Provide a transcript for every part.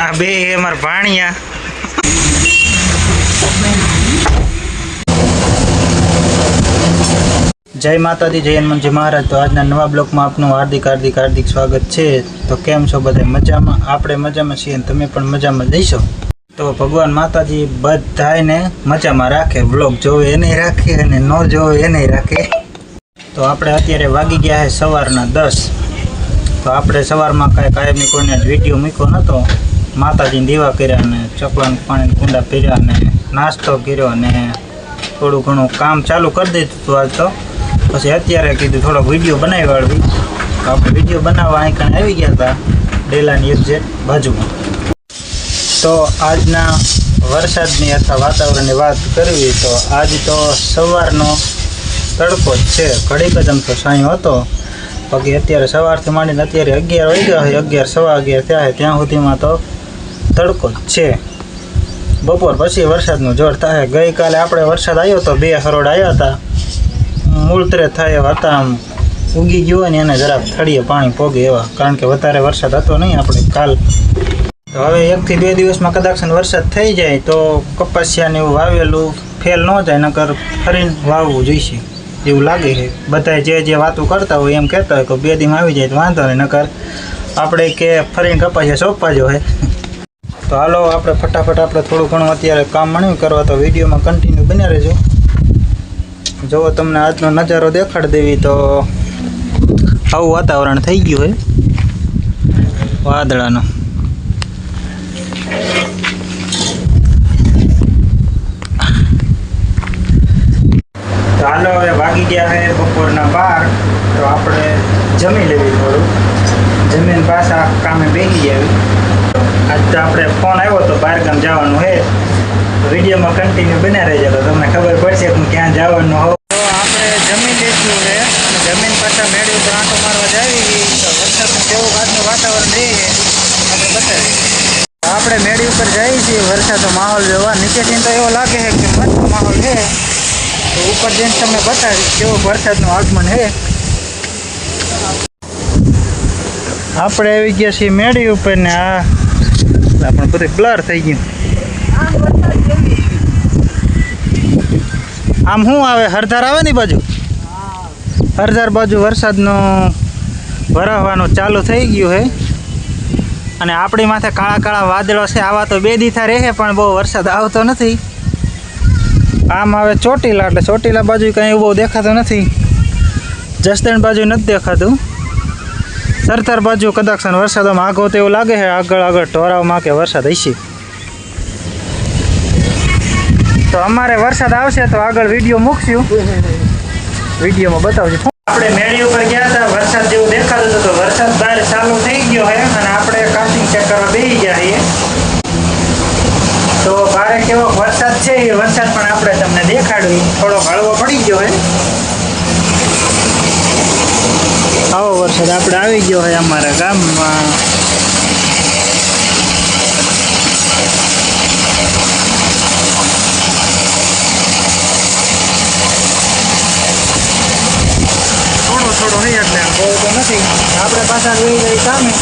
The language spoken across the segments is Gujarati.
આ બે અમાર ભાણિયા जय माताजी जय हनुमानजी महाराज। तो आज नवा ब्लॉग में आपनु हार्दिक हार्दिक हार्दिक स्वागत है। तो केम छो बधाय मजा में? आपणे मजा में छीए, तमे पण मजा में जईशो। तो भगवान माताजी बधाने मजा में राखे। ब्लॉग जोवे एने राखे अने न जोवे एने राखे। तो आपणे अत्यारे वागी गया है सवारना 10। तो आपणे सवारमां कांई कायमी कोईने विडियो मूक्यो नतो। माताजीने दीवा कर्या ने चकलाने पाणी कूंडा पीर्या ने नास्तो कर्यो ने थोड़ुं घणुं काम चालू कर दीधुं तो आज तो પછી અત્યારે કીધું થોડો વિડીયો બનાવી વાળવી। તો આપણે વિડીયો બનાવવા અહીં કણે આવી ગયા હતા ડેલાની એક્ઝેક્ટ બાજુમાં। તો આજના વરસાદની અથવા વાતાવરણની વાત કરવી તો આજ તો સવારનો તડકો જ છે। ઘડીક જ આમ તો સાંયો હતો, બાકી અત્યારે સવારથી માંડીને અત્યારે 11 વાગ્યા હોય, 11 સવા 11 થયા હોય ત્યાં સુધીમાં તો તડકો જ છે। બપોર પછી વરસાદનું જોર થાય। ગઈકાલે આપણે વરસાદ આવ્યો તો 2 હરોડ આવ્યા હતા, મૂળતરે થાય એવા હતા। આમ ઉગી ગયો ને એને જરાક થળીએ પાણી પોગે એવા, કારણ કે વધારે વરસાદ હતો નહીં આપણે કાલ। તો હવે 1 થી 2 દિવસમાં કદાચ વરસાદ થઈ જાય તો કપાસિયાને એવું વાવેલું ફેલ ન જાય, નકર ફરીને વાવવું જોઈશે એવું લાગે છે। બધા જે વાતો કરતા હોય એમ કહેતા હોય કે 2 દીમાં આવી જાય તો વાંધો નહીં, નકર આપણે કે ફરીને કપાસિયા સોંપવા જો હે। તો હાલો આપણે ફટાફટ આપણે થોડું ઘણું અત્યારે કામ મળ્યું કરવા, તો વિડીયોમાં કન્ટિન્યુ બન્યા રહેજો। જો તમને આજનો નજારો દેખાડ દેવી તો આવું વાતાવરણ થઈ ગયું હોય વાદળાનો। તો હાલો હવે વાગી ગયા છે બપોરના 12। તો આપણે જમી લેવી, થોડું જમીન પાછા કામે બેસી આવી। આજ તો આપણે ફોન આવ્યો તો બહારગામ જવાનું છે, વિડીયોમાં કન્ટિન્યુ બન્યા રહેજો તો તમને ખબર પડશે કે ક્યાં જવાનું હોય। તો આપણે જમીન લીધું છે, જમીન પાછા મેળવી તો આંટો મારવા જાવી તો વરસાદનું કેવું આજનું વાતાવરણ રહે છે આપણે બતાવીએ। આપણે મેળી ઉપર જઈએ છીએ વરસાદનો માહોલ જોવા। નીચેથી તો એવો લાગે છે કે મસ્ત માહોલ છે, તો ઉપર જઈને તમને બતાવીશ કેવું વરસાદનું આગમન છે। આપણે આવી ગયા છીએ મેળી ઉપર ને આ પણ બધું બ્લર થઈ ગયું। આમ શું આવે, હરધાર આવે ને બાજુ, હરધાર બાજુ વરસાદનું વરાવવાનું ચાલુ થઈ ગયું છે। અને આપણી માથે કાળા કાળા વાદળો છે, આવા તો 2 દીથા રહે પણ બહુ વરસાદ આવતો નથી। આમ આવે ચોટીલા, એટલે ચોટીલા બાજુ કંઈ બહુ દેખાતું નથી, જસદણ બાજુ નથી દેખાતું। સરદાર બાજુ કદાચ વરસાદમાં આગો તો એવું લાગે છે આગળ આગળ ઢોરાવમાં કે વરસાદ હશે। તો અમારે વરસાદ આવશે તો આગળ વિડીયો મૂકશું, વિડીયોમાં બતાવજો। આપણે મેળી ઉપર ગયા હતા, વરસાદ જેવું દેખાતું હતું તો વરસાદ બહાર ચાલુ થઈ ગયો છે અને આપણે કાસ્ટિંગ ચેક કરવા બેસી ગયા છીએ। તો બારે કેવો વરસાદ છે એ વરસાદ પણ આપણે તમને દેખાડવી, થોડો હળવો પડી ગયો છે। આવો વરસાદ આપણે આવી ગયો છે અમારા ગામમાં। થોડો નહીં એટલે બહુ તો નથી। આપણે પાછા જોઈ જઈ કામે,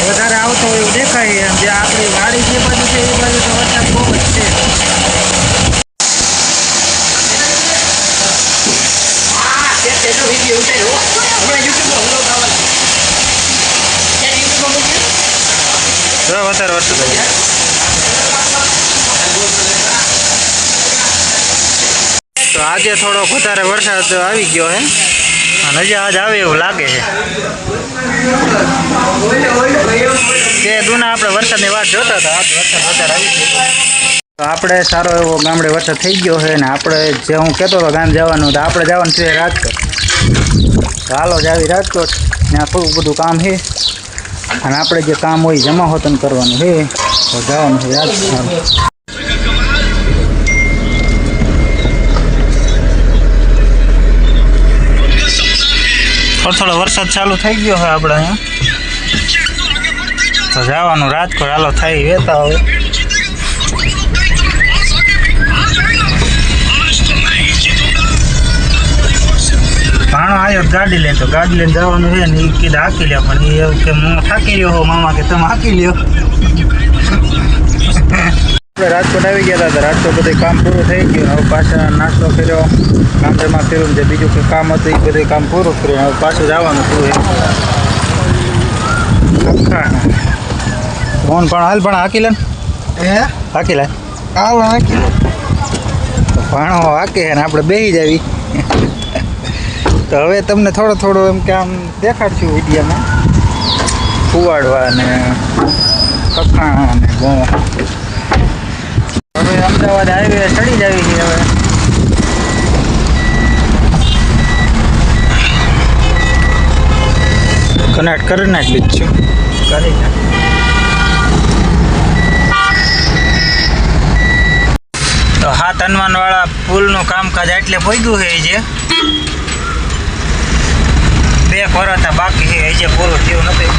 વધારે આવતો હોય એવું દેખાય એમ। જે આપણી વાડી જે બાજુ છે એ બાજુ તો વરસાદ બહુ જ છે। વધારે વરસાદ તો આજે થોડોક વધારે વરસાદ આવી ગયો છે અને હજી આજ આવે એવું લાગે છે કે દુના આપણે વરસાદની વાત જોતા હતા, આજ વરસાદ વધારે આવી ગયો। તો આપણે સારો એવો ગામડે વરસાદ થઈ ગયો છે ને આપણે જે હું કહેતો હતો ગામ જવાનું, તો આપણે જવાનું છે રાજકોટ। તો હાલો જ આવી રાજકોટ, ત્યાં થોડું બધું કામ છે અને આપણે જે કામ હોય જમા હોતન કરવાનું છે, તો જવાનું છે રાજકોટ। થોડો વરસાદ ચાલુ થઈ ગયો છે આપણે અહીંયા, તો જવાનું રાજકોટ। હાલો થઈ વેતા હવે। ભાણો આવ્યો ગાડી લઈને, તો ગાડી લઈને જવાનું છે ને એ કીધું હાકી લે, પણ એ એવું કે હું થાકી રહ્યો હો મામા, કે તમે હાકી લ્યો. આપણે રાજકોટ આવી ગયા હતા, રાજકોટ બધું કામ પૂરું થઈ ગયું. હવે પાછા નાસ્તો કર્યો, કાંદરમાં કર્યું, જે બીજું કંઈ કામ હતું એ બધું કામ પૂરું કર્યું. હવે પાછું જવાનું હતું એમ. ફોન પણ હાલ પણ હાકી લે ને, હાકી લે ભાણો હાકે ને આપણે બેસી જાવી. તો હવે તમને થોડું એમ કે આમ દેખાડશું વિડીયોમાં, ફુવાડવા ને કખાણા ને ઘઉં. હવે અમદાવાદ હાઈવે ચડી જ આવી છે. હવે કનેક્ટ કરી નાખી છું, કરી નાખ. તો હાથ હનુમાનવાળા પુલનું કામકાજ એટલે પહોંચ્યું છે. જે 2 કોરાતા બાકી છે, જે પૂરું થયું નથી.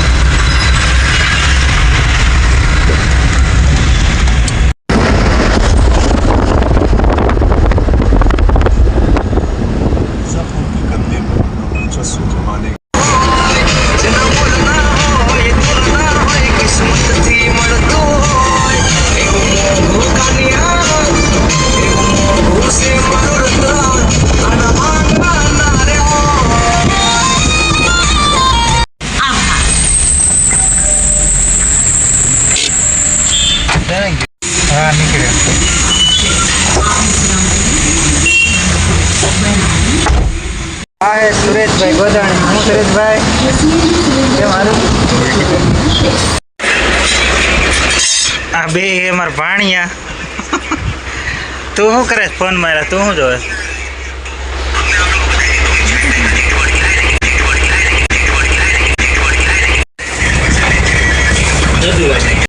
હા નીકળ્યો. હા હે સુરેશભાઈ ગોદાણી. હું સુરેશભાઈ કેમ મારું? આ બે અમારા ભાણિયા. તું શું કરે ફોન માર્યા? તું શું જોવે?